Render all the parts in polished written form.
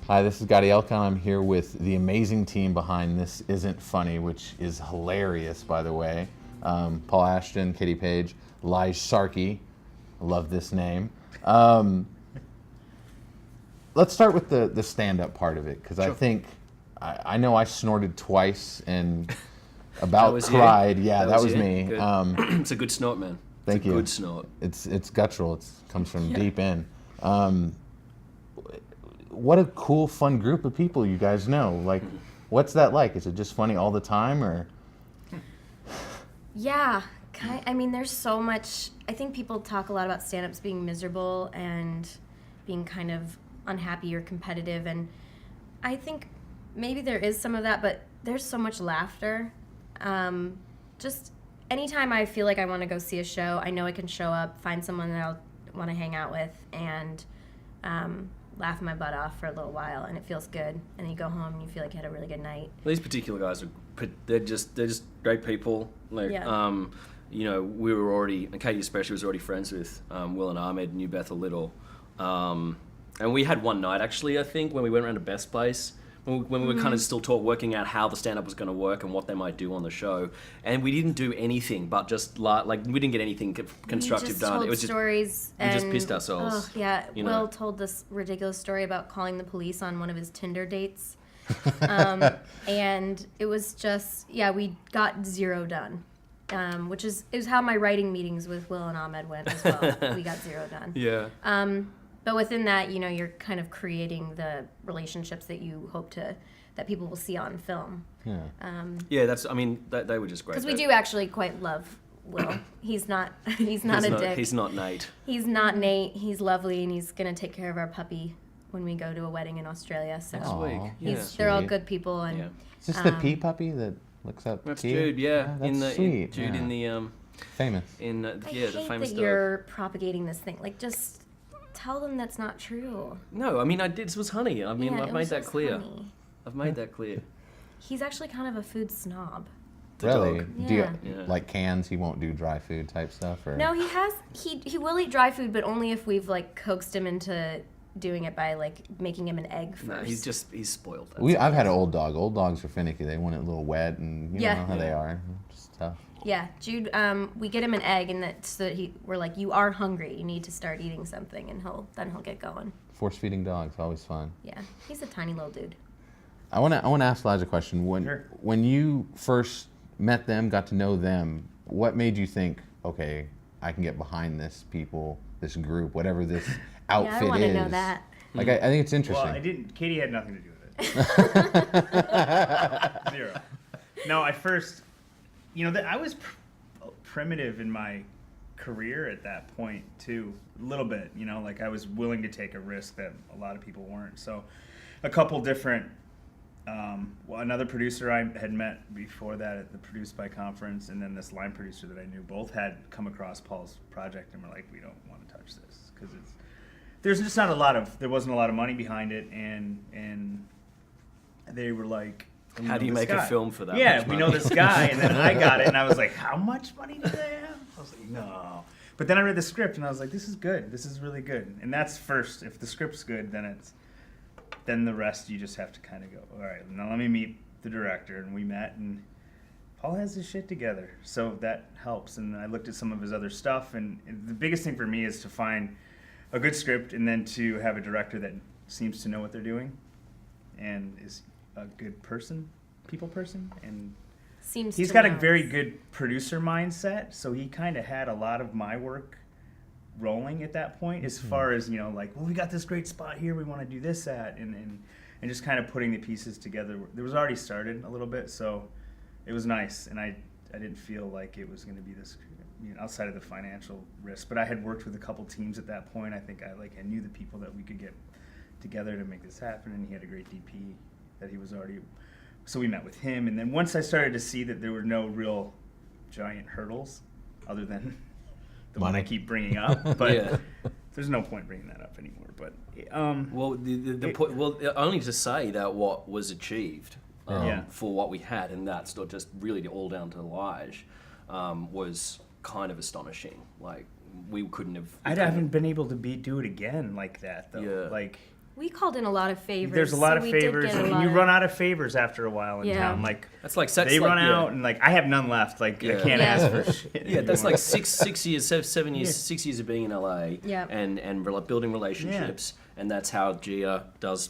Hi, this is Gadielka. I'm here with the amazing team behind This Isn't Funny, which is hilarious, by the way. Paul Ashton, Katie Page, Lije Sarki. I love this name. Let's start with the stand-up part of it, because I think, I know I snorted twice and about cried. You? Yeah, that was me. It's a good snort, man. Thank you. Good snort. It's guttural. It comes from deep in. What a cool, fun group of people you guys know. Like, what's that like? Is it just funny all the time, or? Yeah, I mean, there's so much. I think people talk a lot about stand-ups being miserable and being kind of unhappy or competitive, and I think maybe there is some of that, but there's so much laughter. Just anytime I feel like I want to go see a show, I know I can show up, find someone that I'll want to hang out with, and laugh my butt off for a little while, and it feels good. And then you go home and you feel like you had a really good night. These particular guys they're just great people. Like, you know, we were already, and Katie especially was already friends with Will and Ahmed, knew Beth a little, and we had one night actually, I think, when we went around to Beth's place. When we were kind of still working out how the stand-up was going to work and what they might do on the show, and we didn't do anything but just like we didn't get anything constructive done. It was just stories. We just pissed ourselves. Oh yeah, Will told this ridiculous story about calling the police on one of his Tinder dates, and it was just we got zero done, which is how my writing meetings with Will and Ahmed went as well. We got zero done. Yeah. But within that, you know, you're kind of creating the relationships that you hope that people will see on film. Yeah. They were just great. Because we do actually quite love Will. He's not a dick. He's not Nate. He's not Nate. He's lovely, and he's gonna take care of our puppy when we go to a wedding in Australia. So they're all good people. And is this the pea puppy that looks up? That's pea? Jude. Yeah, that's sweet. Jude in the famous. I hate the famous that dog. you're propagating this thing. Like, just tell them that's not true. No, I mean, I did. This was honey. I mean, I've made that clear. Honey. I've made that clear. He's actually kind of a food snob. Really? Dog. Do you like cans? He won't do dry food type stuff, or? No, he will eat dry food, but only if we've like coaxed him into doing it by like making him an egg first. No, he's spoiled. I've had an old dog. Old dogs are finicky. They want it a little wet, and you know how they are. Just tough. Yeah, Jude. We get him an egg, and we're like, you are hungry. You need to start eating something, and he'll get going. Force feeding dogs, always fun. Yeah, he's a tiny little dude. I want to ask Lije a question. When you first met them, got to know them, what made you think, okay, I can get behind this this group, whatever this outfit is? I want to know that. Like, I think it's interesting. Well, I didn't. Katie had nothing to do with it. Zero. No, I first, I was primitive in my career at that point too, a little bit. Like I was willing to take a risk that a lot of people weren't. So, a couple different. Another producer I had met before that at the Produce By conference, and then this line producer that I knew, both had come across Paul's project and were like, we don't want to touch this because there wasn't a lot of money behind it, and they were like, how do you make a film for that? Yeah, we know this guy, and then I got it, and I was like, how much money do they have? I was like, no. But then I read the script, and I was like, this is good. This is really good. And that's first. If the script's good, then the rest you just have to kind of go, all right, now let me meet the director. And we met, and Paul has his shit together, so that helps. And I looked at some of his other stuff, and the biggest thing for me is to find a good script and then to have a director that seems to know what they're doing and is a good people person, and he's got a very good producer mindset, so he kind of had a lot of my work rolling at that point, as far as like, well, we got this great spot here, we want to do this at, and just kind of putting the pieces together. There was already started a little bit, so it was nice, and I didn't feel like it was going to be this outside of the financial risk, but I had worked with a couple teams at that point. I think I knew the people that we could get together to make this happen, and he had a great DP that he was already, so we met with him. And then once I started to see that there were no real giant hurdles other than the one I keep bringing up, but there's no point bringing that up anymore. But only to say that what was achieved for what we had, and that's not just really all down to Lije, was kind of astonishing. Like we couldn't have. I haven't been able to do it again like that though. Yeah. Like We called in a lot of favors. There's a lot so of we did favors, get a and lot you of- run out of favors after a while in Yeah. town. Like That's like they run out, and like I have none left. Like I can't Yeah. ask for shit. Yeah, that's anymore. like 7 years, 6 years of being in LA, Yeah. and building relationships, and that's how Gia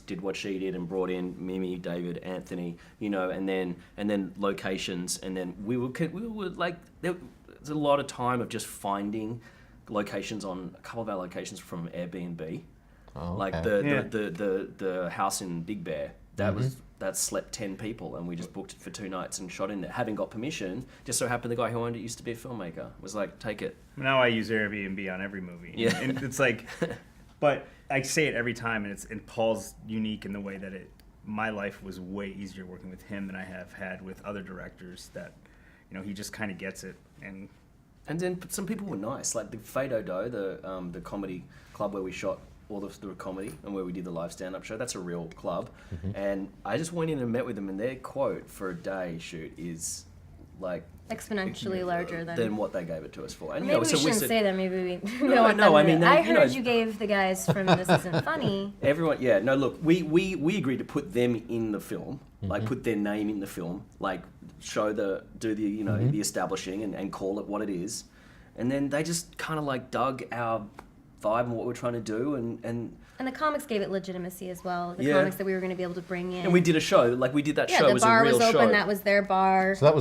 did what she did and brought in Mimi, David, Anthony, you know, and then locations, and then we were like there's a lot of time of just finding locations on a couple of our locations from Airbnb, like the house in Big Bear that slept 10 people, and we just booked it for 2 nights and shot in it, having got permission. Just so happened the guy who owned it used to be a filmmaker. Was like, take it. Now I use Airbnb on every movie. Yeah. And it's like, but I say it every time, and Paul's unique in the way that my life was way easier working with him than I have had with other directors that, you know, he just kind of gets it. And then some people were nice, like the Fado Do, the comedy club where we shot all the comedy and where we did the live stand-up show. That's a real club. And I just went in and met with them, and their quote for a day shoot is like exponentially larger than what they gave it to us for. And maybe we so shouldn't said, say that. Maybe we don't want them I to- mean, I you know- heard you gave the guys from This Isn't Funny. everyone, look, we agreed to put them in the film, like put their name in the film, like do the you know the establishing and call it what it is, and then they just kind of like dug our vibe and what we're trying to do, and And the comics gave it legitimacy as well. The Yeah. comics that we were going to be able to bring in. and we did a show, like we did that yeah, show. the was bar a real was open. show. That was their bar. So that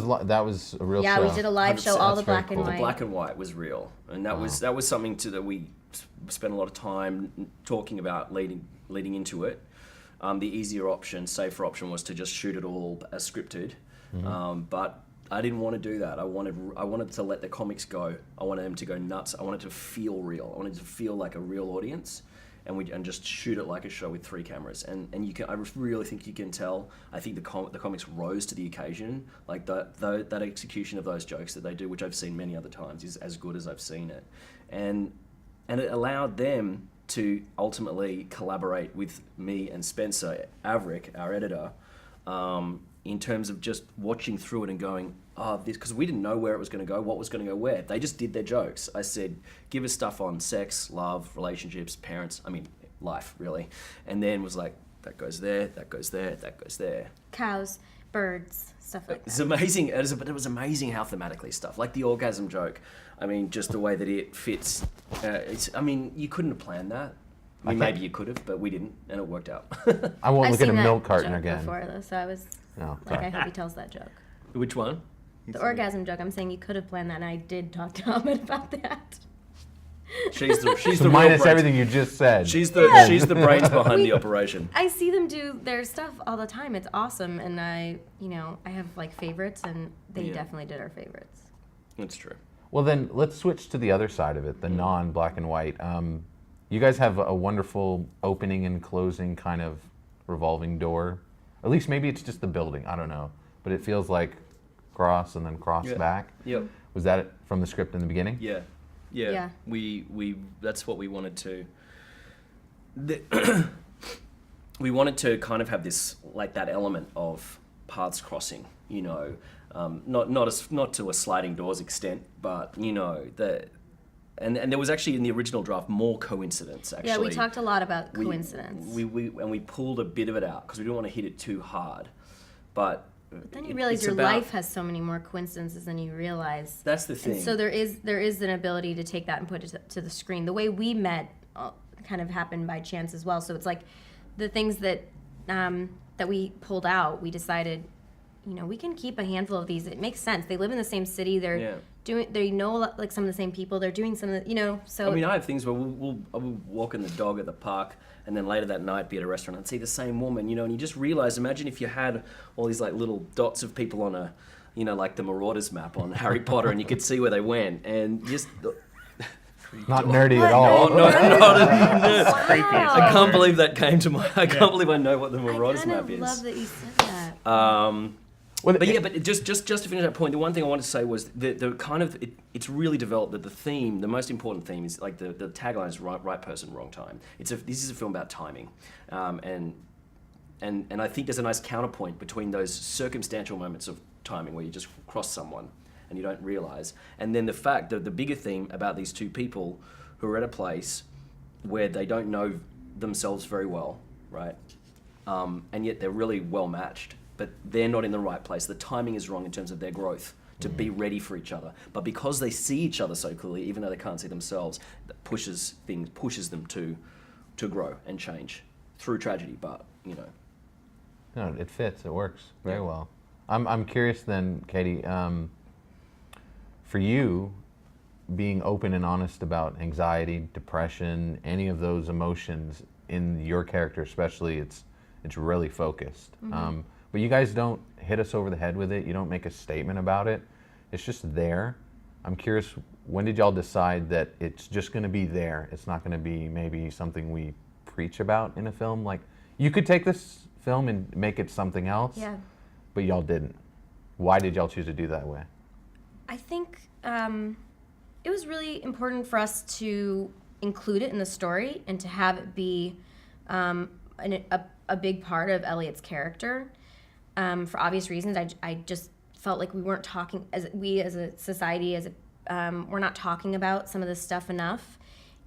was a real show. Yeah, we did a live show. All the That's very black and cool. white. The black and white was real, and that was something that we spent a lot of time talking about leading into it. The easier option, safer option, was to just shoot it all as scripted, but I didn't want to do that. I wanted to let the comics go. I wanted them to go nuts. I wanted to feel real. I wanted to feel like a real audience, and just shoot it like a show with 3 cameras. And I really think you can tell. I think the comics rose to the occasion. Like that execution of those jokes that they do, which I've seen many other times, is as good as I've seen it, and it allowed them to ultimately collaborate with me and Spencer Averick, our editor, in terms of just watching through it and going, this, because we didn't know where it was going to go, what was going to go where. They just did their jokes. I said, give us stuff on sex, love, relationships, parents, life, really. And then was like, that goes there, that goes there, that goes there. Cows, birds, stuff like that. It's amazing, but it was amazing how thematically stuff, like the orgasm joke, just the way that it fits. You couldn't have planned that. Maybe you could have, but we didn't, and it worked out. I won't I've look at a seen that milk carton joke again. before, though, so I was No, like, sorry. I hope he tells that joke. Which one? The orgasm joke. I'm saying you could have planned that, and I did talk to Ahmed about that. She's the So real minus brains. everything you just said. She's the brains behind the operation. I see them do their stuff all the time. It's awesome, and I have like favorites, and they definitely did our favorites. That's true. Well, then let's switch to the other side of it, the non-black and white. You guys have a wonderful opening and closing kind of revolving door. At least maybe it's just the building. I don't know, but it feels like cross and then cross back. Yep. Was that from the script in the beginning? Yeah. We that's what we wanted to. We wanted to kind of have this, like, that element of paths crossing, not to a sliding doors extent, but and there was actually in the original draft more coincidence. Actually, Yeah, we talked a lot about coincidence. We pulled a bit of it out because we didn't want to hit it too hard, but then you realize your life has so many more coincidences than you realize. That's the thing. And so there is an ability to take that and put it to the screen. The way we met kind of happened by chance as well. So it's like the things that we pulled out, we decided, we can keep a handful of these. It makes sense. They live in the same city. They know like some of the same people. They're doing some of the, so. I have things where I will walk in the dog at the park, and then later that night be at a restaurant and see the same woman, and you just realize, imagine if you had all these like little dots of people on a, like the Marauders map on Harry Potter, and you could see where they went, and just. Not nerdy at all. No, creepy. I can't believe that came to my. I can't believe I know what the Marauders map is. I love that you said that. But just to finish that point, the one thing I wanted to say was the kind of it's really developed that the most important theme is like the tagline is right person, wrong time. This is a film about timing, and I think there's a nice counterpoint between those circumstantial moments of timing where you just cross someone and you don't realize, and then the fact that the bigger theme about these two people who are at a place where they don't know themselves very well, right? And yet they're really well matched, but they're not in the right place. The timing is wrong in terms of their growth to be ready for each other. But because they see each other so clearly, even though they can't see themselves, that pushes them to grow and change through tragedy. But No, it fits. It works very well. I'm curious then, Katie, for you, being open and honest about anxiety, depression, any of those emotions in your character, especially, it's really focused. But you guys don't hit us over the head with it. You don't make a statement about it. It's just there. I'm curious, when did y'all decide that it's just going to be there? It's not going to be maybe something we preach about in a film. Like, you could take this film and make it something else, but y'all didn't. Why did y'all choose to do that way? I think it was really important for us to include it in the story and to have it be a big part of Elliot's character. For obvious reasons, I just felt like we weren't talking, as a society, we're not talking about some of this stuff enough.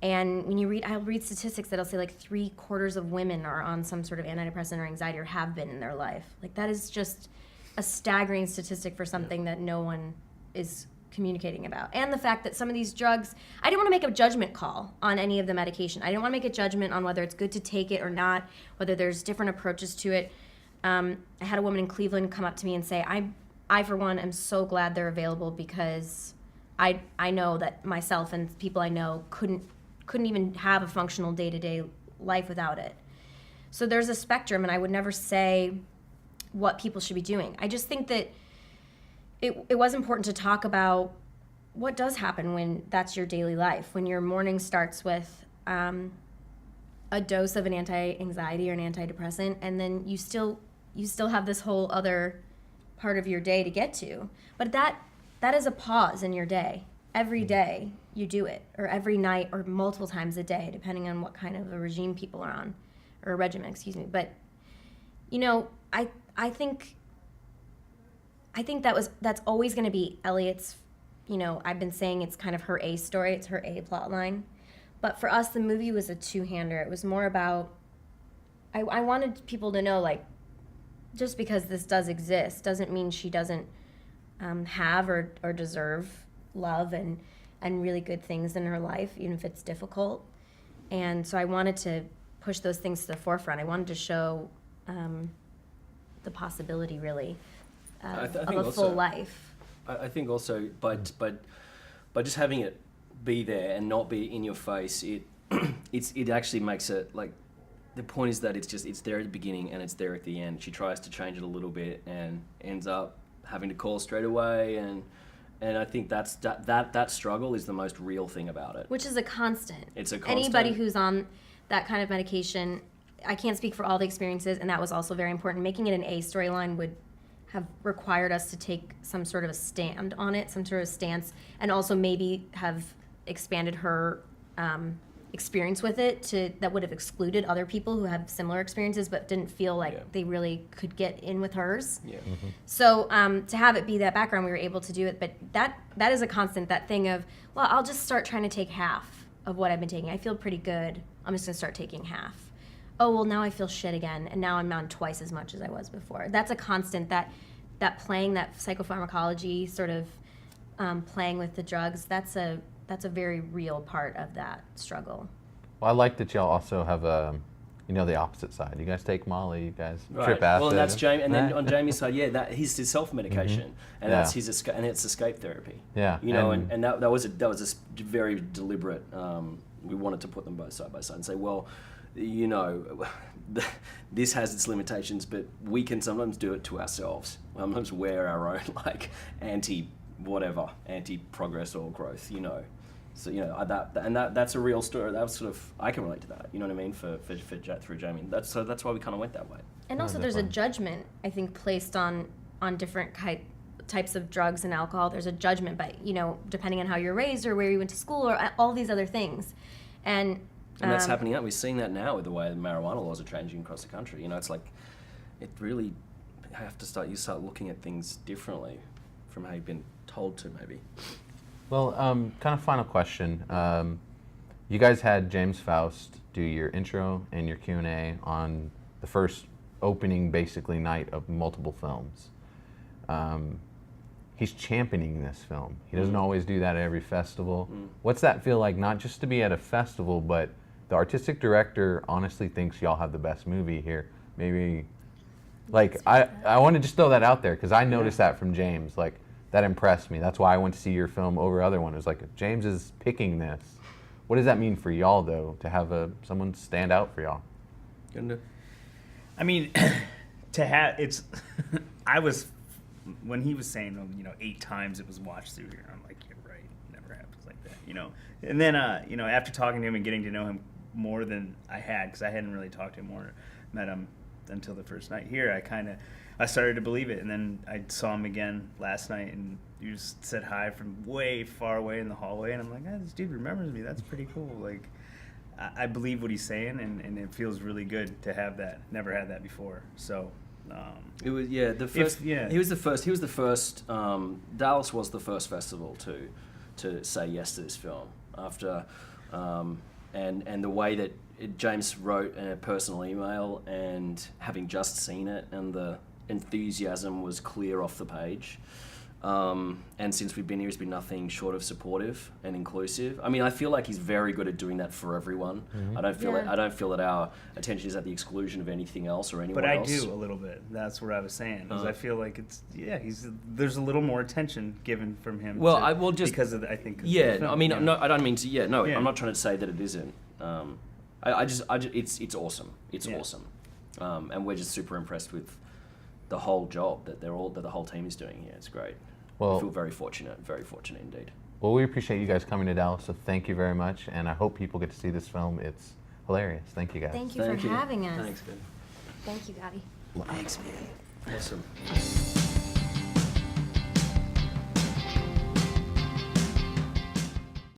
And when I'll read statistics that'll say like 3/4 of women are on some sort of antidepressant or anxiety or have been in their life. Like, that is just a staggering statistic for something that no one is communicating about. And the fact that some of these drugs, I didn't want to make a judgment call on any of the medication. I didn't want to make a judgment on whether it's good to take it or not, whether there's different approaches to it. I had a woman in Cleveland come up to me and say, I for one am so glad they're available, because I know that myself and people I know couldn't even have a functional day-to-day life without it. So there's a spectrum, and I would never say what people should be doing. I just think that it was important to talk about what does happen when that's your daily life, when your morning starts with a dose of an anti-anxiety or an antidepressant, and then you still have this whole other part of your day to get to. But that is a pause in your day. Every day you do it, or every night, or multiple times a day, depending on what kind of a regime people are on, or a regimen, excuse me. But I think that's always going to be Elliot's. I've been saying it's kind of her A story, it's her A plot line. But for us, the movie was a two-hander. It was more about, I wanted people to know, like, just because this does exist doesn't mean she doesn't have or deserve love and really good things in her life, even if it's difficult. And so I wanted to push those things to the forefront. I wanted to show the possibility, really, of a full life. I think also by just having it be there and not be in your face, it actually makes it, like, the point is that it's there at the beginning and it's there at the end. She tries to change it a little bit and ends up having to call straight away, and I think that struggle is the most real thing about it. Which is a constant. It's a constant. Anybody who's on that kind of medication, I can't speak for all the experiences, and that was also very important. Making it an A storyline would have required us to take some sort of a stand on it, some sort of stance, and also maybe have expanded her experience with it that would have excluded other people who have similar experiences but didn't feel like they really could get in with hers. Yeah. Mm-hmm. So to have it be that background, we were able to do it. But that is a constant, that thing of, well, I'll just start trying to take half of what I've been taking. I feel pretty good. I'm just going to start taking half. Oh, well, now I feel shit again, and now I'm on twice as much as I was before. That's a constant, that playing, that psychopharmacology sort of playing with the drugs, that's a very real part of that struggle. Well, I like that y'all also have the opposite side. You guys take Molly, you guys trip acid. Well, and that's Jamie, and then on Jamie's side, he's his self-medication, and that's his and it's escape therapy. Yeah, and that was a very deliberate. We wanted to put them both side by side and say, well, this has its limitations, but we can sometimes do it to ourselves. Sometimes we're our own, like, anti-progress or growth, So, that's a real story. That was sort of, I can relate to that, you know what I mean, through Jamie. That's why we kind of went that way. And also there's a judgment, I think, placed on different types of drugs and alcohol. There's a judgment, but, depending on how you're raised or where you went to school or all these other things. And that's happening out. We're seeing that now with the way the marijuana laws are changing across the country. It's like, it really, you start looking at things differently from how you've been told to, maybe. Well, kind of final question. You guys had James Faust do your intro and your Q&A on the first opening basically night of multiple films. He's championing this film. He doesn't always do that at every festival. What's that feel like, not just to be at a festival, but the artistic director honestly thinks y'all have the best movie here? Maybe, like, I want to just throw that out there because I noticed that from James. Like, that impressed me. That's why I went to see your film over other one. It was like, if James is picking this, what does that mean for y'all, though, to have someone stand out for y'all? I mean, to have, it's, I was, when he was saying, 8 times it was watched through here, I'm like, you're right, it never happens like that, And then, after talking to him and getting to know him more than I had, because I hadn't really talked to him or met him until the first night here, I started to believe it. And then I saw him again last night, and you just said hi from way far away in the hallway, and I'm like, this dude remembers me. That's pretty cool. Like, I believe what he's saying, and it feels really good to have that. Never had that before. So it was the first. He was the first. He was the first. Dallas was the first festival to say yes to this film after, and the way that James wrote in a personal email, and having just seen it, and the enthusiasm was clear off the page. And since we've been here, he's been nothing short of supportive and inclusive. I mean, I feel like he's very good at doing that for everyone. I don't feel that our attention is at the exclusion of anything else or anyone else. But I do a little bit. That's what I was saying. Because I feel like there's a little more attention given from him. Well, I will just because of the, I think. Yeah, film, I mean, no, I don't mean to. Yeah, no, Yeah. I'm not trying to say that it isn't. It's awesome. It's awesome, and we're just super impressed with the whole job that the whole team is doing here. It's great. Well, I feel very fortunate indeed. Well, we appreciate you guys coming to Dallas, so thank you very much, and I hope people get to see this film. It's hilarious. Thank you, guys. Thank you for having us. Thanks, man. Thank you, Gabby. Thanks, man. Awesome.